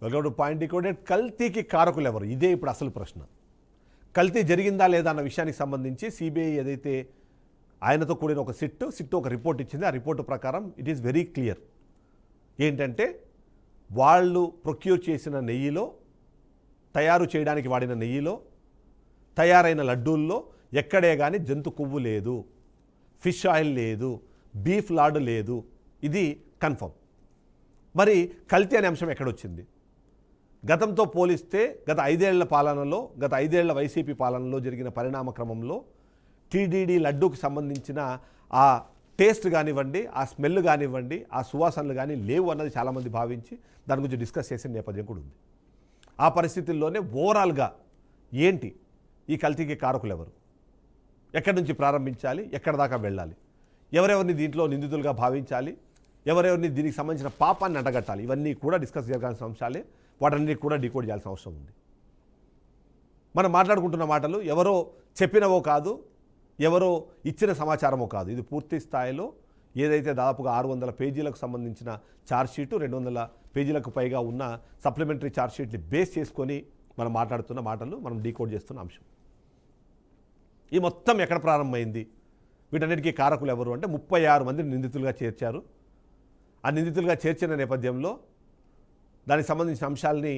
Welcome to point decoded. కల్తీకి కారకులు ఎవరు? ఇదే ఇప్పుడు అసలు ప్రశ్న. కల్తీ జరిగిందా లేదా అన్న విషయానికి సంబంధించి సిబిఐ ఏదైతే ఆయనతో కూడిన ఒక సిట్ ఒక రిపోర్ట్ ఇచ్చింది. ఆ రిపోర్టు ప్రకారం ఇట్ ఈస్ వెరీ క్లియర్. ఏంటంటే వాళ్ళు ప్రొక్యూర్ చేసిన నెయ్యిలో, తయారు చేయడానికి వాడిన నెయ్యిలో, తయారైన లడ్డూల్లో ఎక్కడే కానీ జంతు కొవ్వు లేదు, ఫిష్ ఆయిల్ లేదు, బీఫ్ లాడ్ లేదు. ఇది కన్ఫర్మ్. మరి కల్తీ అనే అంశం ఎక్కడొచ్చింది? గతంతో పోలిస్తే గత 5 ఏళ్ల పాలనలో, గత 5 ఏళ్ల వైసీపీ పాలనలో జరిగిన పరిణామ క్రమంలో టీడీడీ లడ్డూకి సంబంధించిన ఆ టేస్ట్ కానివ్వండి, ఆ స్మెల్ కానివ్వండి, ఆ సువాసనలు కానీ లేవు అన్నది చాలామంది భావించి దాని గురించి డిస్కస్ చేసిన నేపథ్యం కూడా ఉంది. ఆ పరిస్థితుల్లోనే ఓవరాల్గా ఏంటి ఈ కల్తీకి కారకులు ఎవరు, ఎక్కడి నుంచి ప్రారంభించాలి, ఎక్కడి దాకా వెళ్ళాలి, ఎవరెవరిని దీంట్లో నిందితులుగా భావించాలి, ఎవరెవరిని దీనికి సంబంధించిన పాపాన్ని అంటగట్టాలి, ఇవన్నీ కూడా డిస్కస్ జరగాల్సిన అంశాలే. వాటన్నిటి కూడా డీకోడ్ చేయాల్సిన అవసరం ఉంది. మనం మాట్లాడుకుంటున్న మాటలు ఎవరో చెప్పినవో కాదు, ఎవరో ఇచ్చిన సమాచారమో కాదు. ఇది పూర్తి స్థాయిలో ఏదైతే దాదాపుగా 600 పేజీలకు సంబంధించిన ఛార్జ్షీటు, 200 పేజీలకు పైగా ఉన్న సప్లిమెంటరీ ఛార్జ్షీట్ని బేస్ చేసుకొని మనం మాట్లాడుతున్న మాటలు, మనం డీకోడ్ చేస్తున్న అంశం. ఈ మొత్తం ఎక్కడ ప్రారంభమైంది, వీటన్నిటికీ కారకులు ఎవరు అంటే 36 మందిని నిందితులుగా చేర్చారు. ఆ నిందితులుగా చేర్చిన నేపథ్యంలో దానికి సంబంధించిన అంశాలని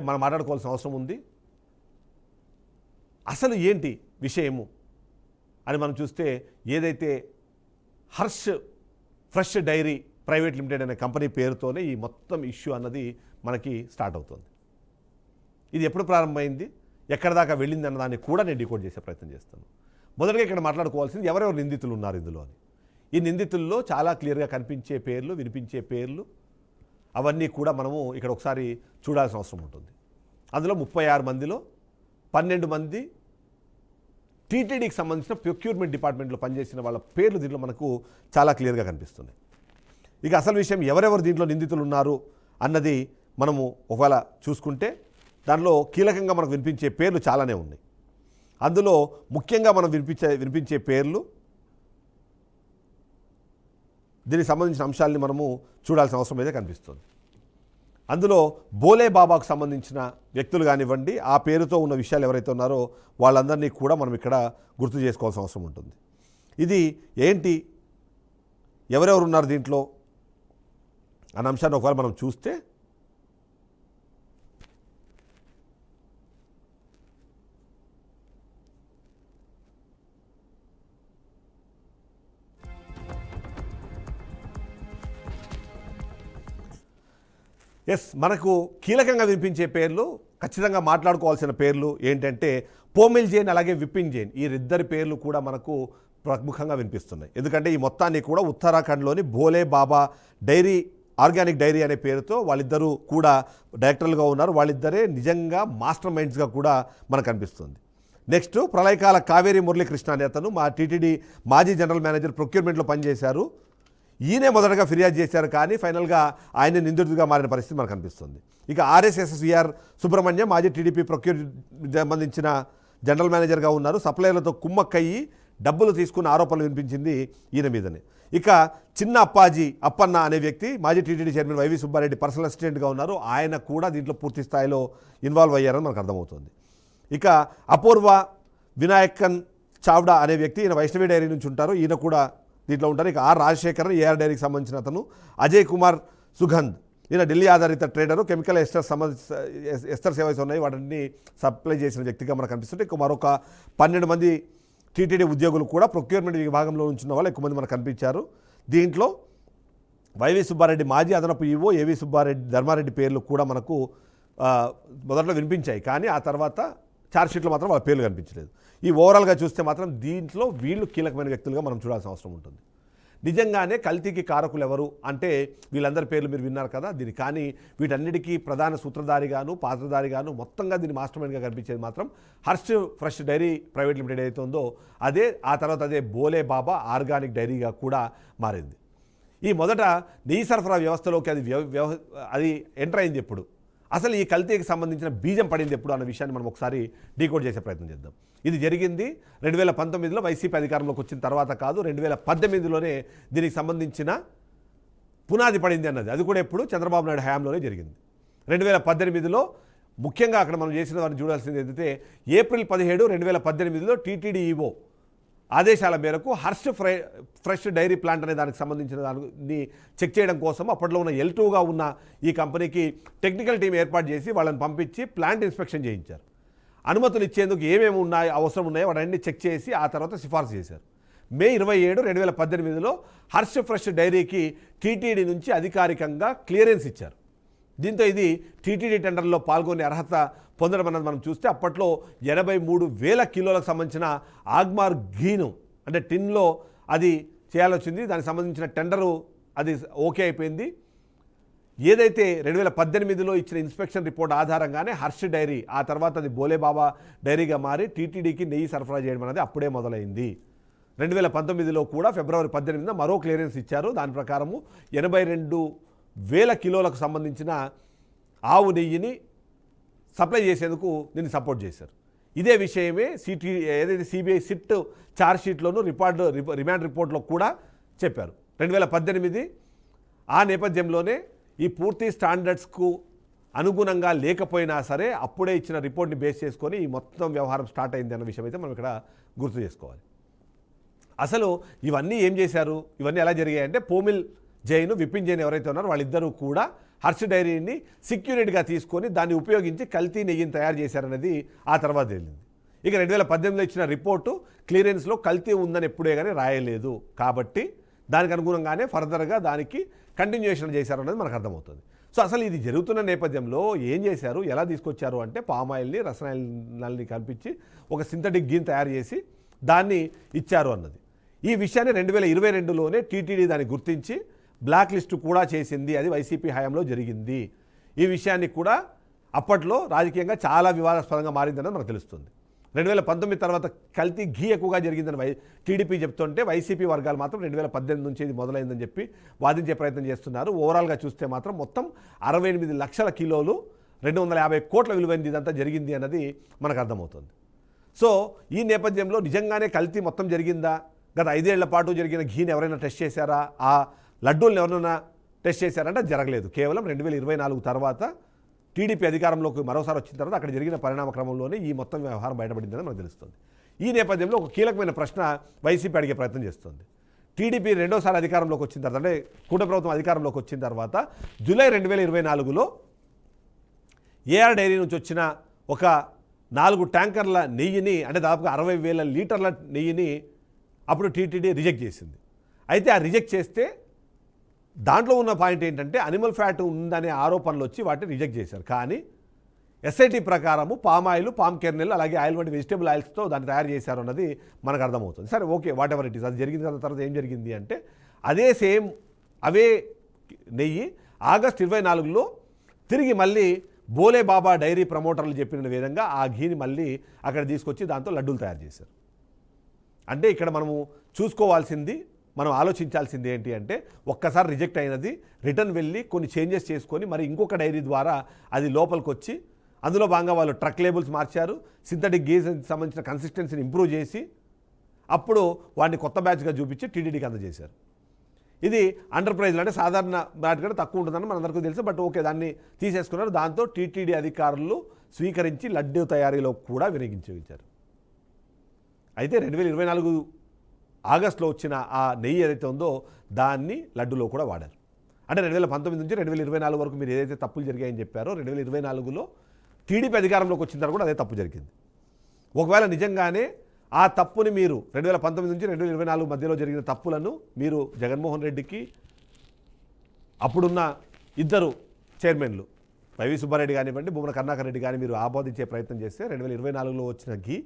మనం మాట్లాడుకోవాల్సిన అవసరం ఉంది. అసలు ఏంటి విషయము అని మనం చూస్తే, ఏదైతే Harsh fresh dairy private limited అనే కంపెనీ పేరుతోనే ఈ మొత్తం ఇష్యూ అన్నది మనకి స్టార్ట్ అవుతుంది. ఇది ఎప్పుడు ప్రారంభమైంది, ఎక్కడ దాకా వెళ్ళింది అన్న దాన్ని కూడా నేను డీకోడ్ చేసే ప్రయత్నం చేస్తాను. మొదటగా ఇక్కడ మాట్లాడుకోవాల్సింది ఎవరెవరు నిందితులు ఉన్నారు ఇందులో అని. ఈ నిందితుల్లో చాలా క్లియర్గా కనిపించే పేర్లు, వినిపించే పేర్లు, అవన్నీ కూడా మనము ఇక్కడ ఒకసారి చూడాల్సిన అవసరం ఉంటుంది. అందులో 36 మందిలో 12 మంది టీటీడీకి సంబంధించిన ప్రొక్యూర్మెంట్ డిపార్ట్మెంట్లో పనిచేసిన వాళ్ళ పేర్లు దీంట్లో మనకు చాలా క్లియర్గా కనిపిస్తున్నాయి. ఇక అసలు విషయం ఎవరెవరు దీంట్లో నిందితులు ఉన్నారు అన్నది మనము ఒకవేళ చూసుకుంటే దానిలో కీలకంగా మనకు వినిపించే పేర్లు చాలానే ఉన్నాయి. అందులో ముఖ్యంగా మనం వినిపించే పేర్లు, దీనికి సంబంధించిన అంశాలని మనము చూడాల్సిన అవసరం అయితే కనిపిస్తుంది. అందులో బోలే బాబాకు సంబంధించిన వ్యక్తులు కానివ్వండి, ఆ పేరుతో ఉన్న విషయాలు ఎవరైతే ఉన్నారో వాళ్ళందరినీ కూడా మనం ఇక్కడ గుర్తు చేసుకోవాల్సిన అవసరం ఉంటుంది. ఇది ఏంటి, ఎవరెవరు ఉన్నారు దీంట్లో అన్న అంశాన్ని ఒకవేళ మనం చూస్తే, మనకు కీలకంగా వినిపించే పేర్లు, ఖచ్చితంగా మాట్లాడుకోవాల్సిన పేర్లు ఏంటంటే పోమిల్ జైన్ అలాగే విపిన్ జైన్. ఈ ఇద్దరి పేర్లు కూడా మనకు ప్రముఖంగా వినిపిస్తున్నాయి. ఎందుకంటే ఈ మొత్తాన్ని కూడా ఉత్తరాఖండ్లోని భోలే బాబా డైరీ, ఆర్గానిక్ డైరీ అనే పేరుతో వాళ్ళిద్దరూ కూడా డైరెక్టర్లుగా ఉన్నారు. వాళ్ళిద్దరే నిజంగా మాస్టర్ మైండ్స్గా కూడా మనకు అనిపిస్తుంది. నెక్స్ట్ ప్రళయకాల కావేరి మురళీకృష్ణ అనే అతను మా టీటీడీ మాజీ జనరల్ మేనేజర్ ప్రొక్యూర్మెంట్లో పనిచేశారు. ఈయనే మొదటగా ఫిర్యాదు చేశారు, కానీ ఫైనల్గా ఆయన నిందితుడిగా మారిన పరిస్థితి మనకు కనిపిస్తుంది. ఇక ఆర్ఎస్ఎస్విఆర్ సుబ్రహ్మణ్యం మాజీ టీడీపీ ప్రొక్యూర్ సంబంధించిన జనరల్ మేనేజర్గా ఉన్నారు. సప్లైలతో కుమ్మక్కయ్యి డబ్బులు తీసుకున్న ఆరోపణలు వినిపించింది ఈయన మీదనే. ఇక చిన్న అప్పన్న అనే వ్యక్తి మాజీ TTD chairman YV Subba Reddy personal అసిస్టెంట్గా ఉన్నారు. ఆయన కూడా దీంట్లో పూర్తి స్థాయిలో ఇన్వాల్వ్ అయ్యారని మనకు అర్థమవుతుంది. ఇక అపూర్వ వినాయకన్ చావ్డా అనే వ్యక్తి, ఈయన వైష్ణవి డైరీ నుంచి ఉంటారు, ఈయన కూడా దీంట్లో ఉంటారు. ఇక ఆర్ రాజశేఖర్ ఏఆర్ డైరీకి సంబంధించిన అతను. అజయ్ కుమార్ సుగంధ్, ఈయన ఢిల్లీ ఆధారిత ట్రేడరు, కెమికల్ ఎస్టర్ సేవస్ ఉన్నాయి, వాటిని సప్లై చేసిన వ్యక్తిగా మనకు కనిపిస్తుంటే, ఇక మరొక 12 మంది టీటీడీ ఉద్యోగులు కూడా ప్రొక్యూర్మెంట్ విభాగంలో ఉంచిన వాళ్ళు ఎక్కువ మంది మనకు కనిపించారు. దీంట్లో వైవి సుబ్బారెడ్డి మాజీ అదనపు ఈవో, ఏవి సుబ్బారెడ్డి ధర్మారెడ్డి పేర్లు కూడా మనకు మొదట్లో వినిపించాయి, కానీ ఆ తర్వాత ఛార్జ్షీట్లో మాత్రం వాళ్ళ పేర్లు కనిపించలేదు. ఈ ఓవరాల్గా చూస్తే మాత్రం దీంట్లో వీళ్ళు కీలకమైన వ్యక్తులుగా మనం చూడాల్సిన అవసరం ఉంటుంది. నిజంగానే కల్తీకి కారకులు ఎవరు అంటే వీళ్ళందరి పేర్లు మీరు విన్నారు కదా దీన్ని, కానీ వీటన్నిటికీ ప్రధాన సూత్రధారిగాను, పాత్రధారిగాను, మొత్తంగా దీన్ని మాస్టర్ మైండ్గా కనిపించేది మాత్రం Harsh fresh dairy private limited ఏదైతే ఉందో అదే. ఆ తర్వాత అదే బోలే బాబా ఆర్గానిక్ డైరీగా కూడా మారింది. ఈ మొదట నెయ్యి సరఫరా వ్యవస్థలోకి అది ఎంటర్ అయింది ఎప్పుడు, అసలు ఈ కల్తీకి సంబంధించిన బీజం పడింది ఎప్పుడు అన్న విషయాన్ని మనం ఒకసారి డీకోడ్ చేసే ప్రయత్నం చేద్దాం. ఇది జరిగింది 2019లో వైసీపీ అధికారంలోకి వచ్చిన తర్వాత కాదు, 2018లోనే దీనికి సంబంధించిన పునాది పడింది అన్నది. అది కూడా ఎప్పుడు చంద్రబాబు నాయుడు హయాంలోనే జరిగింది. 2018లో ముఖ్యంగా అక్కడ మనం చేసిన వారిని చూడాల్సింది ఏంటంటే ఏప్రిల్ 17, 2018లో టీటీడీ ఈవో ఆదేశాల మేరకు హర్ష్ ఫ్రెష్ డైరీ ప్లాంట్ అనే దానికి సంబంధించిన దాన్ని చెక్ చేయడం కోసం అప్పట్లో ఉన్న L2గా ఉన్న ఈ కంపెనీకి టెక్నికల్ టీం ఏర్పాటు చేసి వాళ్ళని పంపించి ప్లాంట్ ఇన్స్పెక్షన్ చేయించారు. అనుమతులు ఇచ్చేందుకు ఏమేమి ఉన్నాయి అవసరం ఉన్నాయో వాటన్ని చెక్ చేసి ఆ తర్వాత సిఫార్సు చేశారు. మే 27, 2018లో హర్ష్ ఫ్రెష్ డైరీకి టీటీడీ నుంచి అధికారికంగా క్లియరెన్స్ ఇచ్చారు. దీంతో ఇది టీటీడీ టెండర్లో పాల్గొనే అర్హత పొందడం అన్నది మనం చూస్తే అప్పట్లో 83,000 కిలోలకు సంబంధించిన ఆగ్మార్ ఘీను అంటే టిన్లో అది చేయాల్సి వచ్చింది. దానికి సంబంధించిన టెండరు అది ఓకే అయిపోయింది. ఏదైతే 2018లో ఇచ్చిన ఇన్స్పెక్షన్ రిపోర్ట్ ఆధారంగానే హర్ష్ డైరీ ఆ తర్వాత అది బోలేబాబా డైరీగా మారి టీటీడీకి నెయ్యి సరఫరా చేయడం అనేది అప్పుడే మొదలైంది. 2019లో కూడా ఫిబ్రవరి 18న మరో క్లియరెన్స్ ఇచ్చారు. దాని ప్రకారము 82,000 కిలోలకు సంబంధించిన ఆవు నెయ్యిని సప్లై చేసేందుకు దీన్ని సపోర్ట్ చేశారు. ఇదే విషయమే ఏదైతే సిబిఐ సిట్ ఛార్జ్షీట్లోనూ రిమాండ్ రిపోర్ట్లో కూడా చెప్పారు. 2018 ఆ నేపథ్యంలోనే ఈ పూర్తి స్టాండర్డ్స్కు అనుగుణంగా లేకపోయినా సరే అప్పుడే ఇచ్చిన రిపోర్ట్ని బేస్ చేసుకొని ఈ మొత్తం వ్యవహారం స్టార్ట్ అయింది అన్న విషయం అయితే మనం ఇక్కడ గుర్తు చేసుకోవాలి. అసలు ఇవన్నీ ఏం చేశారు, ఇవన్నీ ఎలా జరిగాయంటే పోమిల్ జైన్, విపిన్ జైన్ ఎవరైతే ఉన్నారో వాళ్ళిద్దరూ కూడా హర్ష్ డైరీని సెక్యూరిటీగా తీసుకొని దాన్ని ఉపయోగించి కల్తీ నెయ్యిని తయారు చేశారనేది ఆ తర్వాత తెలిసింది. ఇక 2018లో ఇచ్చిన రిపోర్టు క్లియరెన్స్లో కల్తీ ఉందని ఎప్పుడే కానీ రాయలేదు కాబట్టి దానికి అనుగుణంగానే ఫర్దర్గా దానికి కంటిన్యూషన్ చేశారనేది మనకు అర్థమవుతుంది. సో అసలు ఇది జరుగుతున్న నేపథ్యంలో ఏం చేశారు, ఎలా తీసుకొచ్చారు అంటే పామాయిల్ని రసాయనాలని కల్పించి ఒక సింథటిక్ గీని తయారు చేసి దాన్ని ఇచ్చారు అన్నది. ఈ విషయాన్ని 2022లోనే టీటీడీ దాన్ని గుర్తించి బ్లాక్ లిస్టు కూడా చేసింది. అది వైసీపీ హయాంలో జరిగింది. ఈ విషయాన్ని కూడా అప్పట్లో రాజకీయంగా చాలా వివాదాస్పదంగా మారిందని మనకు తెలుస్తుంది. 2019 తర్వాత కల్తీ ఘీ ఎక్కువగా జరిగిందని టీడీపీ చెప్తుంటే వైసీపీ వర్గాలు మాత్రం 2018 నుంచి ఇది మొదలైందని చెప్పి వాదించే ప్రయత్నం చేస్తున్నారు. ఓవరాల్గా చూస్తే మాత్రం మొత్తం 68 లక్షల కిలోలు 250 కోట్ల విలువైంది ఇదంతా జరిగింది అన్నది మనకు అర్థమవుతుంది. సో ఈ నేపథ్యంలో నిజంగానే కల్తీ మొత్తం జరిగిందా, గత 5 ఏళ్ల పాటు జరిగిన ఘీని ఎవరైనా టెస్ట్ చేశారా, ఆ లడ్డూలను ఎవరైనా టెస్ట్ చేశారంటే జరగలేదు. కేవలం 2024 తర్వాత టీడీపీ అధికారంలోకి మరోసారి వచ్చిన తర్వాత అక్కడ జరిగిన పరిణామ క్రమంలోనే ఈ మొత్తం వ్యవహారం బయటపడిందని మనకు తెలుస్తుంది. ఈ నేపథ్యంలో ఒక కీలకమైన ప్రశ్న వైసీపీ అడిగే ప్రయత్నం చేస్తుంది. టీడీపీ రెండోసారి అధికారంలోకి వచ్చిన తర్వాత అంటే కూటమి ప్రభుత్వం అధికారంలోకి వచ్చిన తర్వాత జూలై 2024లో ఏఆర్ డైరీ నుంచి వచ్చిన ఒక 4 ట్యాంకర్ల నెయ్యిని అంటే దాదాపుగా 60,000 లీటర్ల నెయ్యిని అప్పుడు టీటీడీ రిజెక్ట్ చేసింది. అయితే ఆ రిజెక్ట్ చేస్తే దాంట్లో ఉన్న పాయింట్ ఏంటంటే అనిమల్ ఫ్యాట్ ఉందనే ఆరోపణలు వచ్చి వాటిని రిజెక్ట్ చేశారు. కానీ ఎస్ఐటి ప్రకారము పామ్ ఆయిల్, పామ్ కెర్నెల్ అలాగే ఆయిల్ వంటి వెజిటేబుల్ ఆయిల్స్తో దాన్ని తయారు చేశారు అన్నది మనకు అర్థమవుతుంది. సరే okay, what ever it is, అది జరిగిన తర్వాత ఏం జరిగింది అంటే అదే సేమ్ అవే నెయ్యి ఆగస్టు 24లో తిరిగి మళ్ళీ బోలే బాబా డైరీ ప్రమోటర్లు చెప్పిన విధంగా ఆ ఘీని మళ్ళీ అక్కడ తీసుకొచ్చి దాంతో లడ్డూలు తయారు చేశారు. అంటే ఇక్కడ మనము చూసుకోవాల్సింది, మనం ఆలోచించాల్సింది ఏంటి అంటే ఒక్కసారి రిజెక్ట్ అయినది రిటర్న్ వెళ్ళి కొన్ని చేంజెస్ చేసుకొని మరి ఇంకొక డైరీ ద్వారా అది లోపలికి వచ్చి అందులో భాగంగా వాళ్ళు ట్రక్ లేబుల్స్ మార్చారు, సింథటిక్ గీస్ సంబంధించిన కన్సిస్టెన్సీని ఇంప్రూవ్ చేసి అప్పుడు వాడిని కొత్త బ్యాచ్గా చూపించి టీటీడీకి అందజేశారు. ఇది ఎంటర్ప్రైజ్లు అంటే సాధారణ బ్యాట్ కంటే తక్కువ ఉంటుందని మనందరికీ తెలుసు. బట్ ఓకే, దాన్ని తీసేసుకున్నారు. దాంతో టీటీడీ అధికారులు స్వీకరించి లడ్డూ తయారీలో కూడా వినియోగించారు. అయితే 2024 ఆగస్టులో వచ్చిన ఆ నెయ్యి ఏదైతే ఉందో దాన్ని లడ్డూలో కూడా వాడారు. అంటే 2019 నుంచి 2024 వరకు మీరు ఏదైతే తప్పులు జరిగాయని చెప్పారో 2024లో టీడీపీ అధికారంలోకి వచ్చిన తర్వాత కూడా అదే తప్పు జరిగింది. ఒకవేళ నిజంగానే ఆ తప్పుని మీరు 2019 నుంచి 2024 మధ్యలో జరిగిన తప్పులను మీరు జగన్మోహన్ రెడ్డికి అప్పుడున్న ఇద్దరు చైర్మన్లు వైవి సుబ్బారెడ్డి కానివ్వండి, భూమన కరుణాకర్ రెడ్డి కానీ మీరు ఆపాదించే ప్రయత్నం చేస్తే 2024లో వచ్చిన ఘీ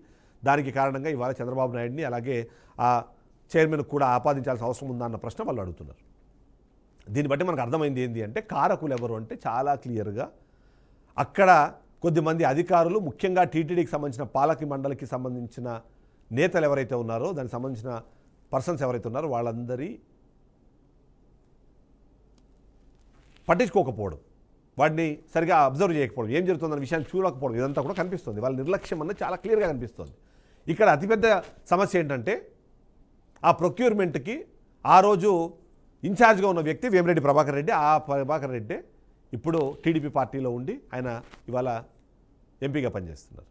దానికి కారణంగా ఇవాళ చంద్రబాబు నాయుడిని అలాగే ఆ చైర్మన్ కూడా ఆపాదించాల్సిన అవసరం ఉందా అన్న ప్రశ్న వాళ్ళు అడుగుతున్నారు. దీన్ని బట్టి మనకు అర్థమైంది ఏంటి అంటే కారకులు ఎవరు అంటే చాలా క్లియర్గా అక్కడ కొద్దిమంది అధికారులు, ముఖ్యంగా టీటీడీకి సంబంధించిన పాలక మండలికి సంబంధించిన నేతలు ఎవరైతే ఉన్నారో దానికి సంబంధించిన పర్సన్స్ ఎవరైతే ఉన్నారో వాళ్ళందరి పట్టించుకోకపోవడం, వాటిని సరిగా అబ్జర్వ్ చేయకపోవడం, ఏం జరుగుతుందన్న విషయాన్ని చూడకపోవడం, ఇదంతా కూడా కనిపిస్తుంది. వాళ్ళ నిర్లక్ష్యం అన్నది చాలా క్లియర్గా కనిపిస్తుంది. ఇక్కడ అతిపెద్ద సమస్య ఏంటంటే ఆ ప్రొక్యూర్మెంట్కి ఆ రోజు ఇన్ఛార్జ్గా ఉన్న వ్యక్తి వేమిరెడ్డి ప్రభాకర్ రెడ్డి. ఆ ప్రభాకర్ రెడ్డి ఇప్పుడు టీడీపీ పార్టీలో ఉండి ఆయన ఇవాళ ఎంపీగా పనిచేస్తున్నారు.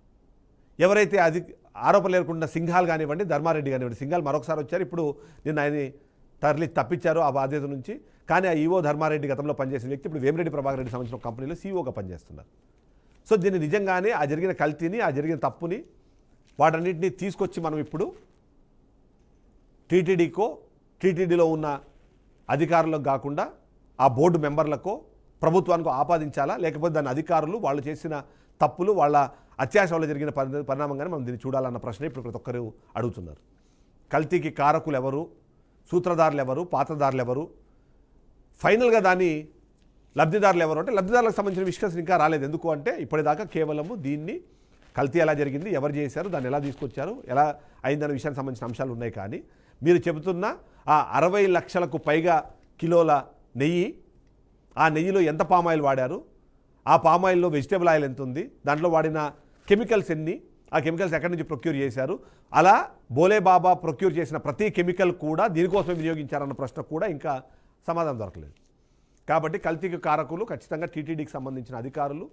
ఎవరైతే అది ఆరోపణలు లేకుండా సింఘాల్ కానివ్వండి, ధర్మారెడ్డి కానివ్వండి, సింఘాల్ మరొకసారి వచ్చారు, ఇప్పుడు నిన్న ఆయన్ని తప్పించారు ఆ బాధ్యత నుంచి. కానీ ఆ ఈవో ధర్మారెడ్డి గతంలో పనిచేసిన వ్యక్తి ఇప్పుడు వేమిరెడ్డి ప్రభాకర్ రెడ్డి సంబంధించిన కంపెనీలో సీఈఓగా పనిచేస్తున్నారు. సో దీన్ని నిజంగానే ఆ జరిగిన కల్తీని, ఆ జరిగిన తప్పుని, వాటన్నిటిని తీసుకొచ్చి మనం ఇప్పుడు టీటీడీలో ఉన్న అధికారులకు కాకుండా ఆ బోర్డు మెంబర్లకో ప్రభుత్వానికి ఆపాదించాలా, లేకపోతే దాని అధికారులు వాళ్ళు చేసిన తప్పులు, వాళ్ళ అత్యాశ వల్ల జరిగిన పరిణామంగానే మనం దీన్ని చూడాలన్న ప్రశ్న ఇప్పుడు ప్రతి ఒక్కరు అడుగుతున్నారు. కల్తీకి కారకులు ఎవరు, సూత్రధారులు ఎవరు, పాత్రధారులు ఎవరు, ఫైనల్గా దాని లబ్ధిదారులు ఎవరు అంటే లబ్ధిదారులకు సంబంధించిన విశ్వాసం ఇంకా రాలేదు. ఎందుకు అంటే ఇప్పటిదాకా కేవలము దీన్ని కల్తీ ఎలా జరిగింది, ఎవరు చేశారు, దాన్ని ఎలా తీసుకొచ్చారు, ఎలా అయిందనే విషయానికి సంబంధించిన అంశాలు ఉన్నాయి. కానీ మీరు చెబుతున్న ఆ 60 లక్షలకు పైగా కిలోల నెయ్యి, ఆ నెయ్యిలో ఎంత పామాయిల్ వాడారు, ఆ పామాయిల్లో వెజిటేబుల్ ఆయిల్ ఎంత ఉంది, దాంట్లో వాడిన కెమికల్స్ ఎన్ని, ఆ కెమికల్స్ ఎక్కడి నుంచి ప్రొక్యూర్ చేశారు, అలా బోలేబాబా ప్రొక్యూర్ చేసిన ప్రతి కెమికల్ కూడా దీనికోసమే వినియోగించారన్న ప్రశ్న కూడా ఇంకా సమాధానం దొరకలేదు. కాబట్టి కల్తీకి కారకులు ఖచ్చితంగా టీటీడీకి సంబంధించిన అధికారులు,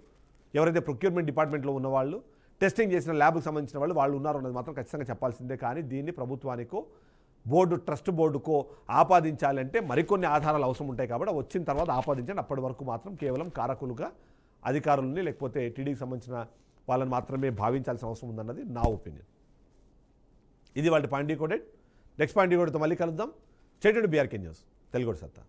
ఎవరైతే ప్రొక్యూర్మెంట్ డిపార్ట్మెంట్లో ఉన్నవాళ్ళు, టెస్టింగ్ చేసిన ల్యాబ్కి సంబంధించిన వాళ్ళు ఉన్నారు అన్నది మాత్రం ఖచ్చితంగా చెప్పాల్సిందే. కానీ దీన్ని ప్రభుత్వానికో ట్రస్ట్ బోర్డుకో ఆపాదించాలంటే మరికొన్ని ఆధారాలు అవసరం ఉంటాయి. కాబట్టి వచ్చిన తర్వాత ఆపాదించండి. అప్పటి వరకు మాత్రం కేవలం కారకులుగా అధికారులని లేకపోతే టీడీకి సంబంధించిన వాళ్ళని మాత్రమే భావించాల్సిన అవసరం ఉందన్నది నా ఒపీనియన్. ఇది వాళ్ళ పాయింట్ డీకోడెడ్. నెక్స్ట్ పాయింట్ డీకోడెడ్తో మళ్ళీ కలుద్దాం. స్టేట్ బీఆర్కే న్యూస్ తెలుగు సత్తా.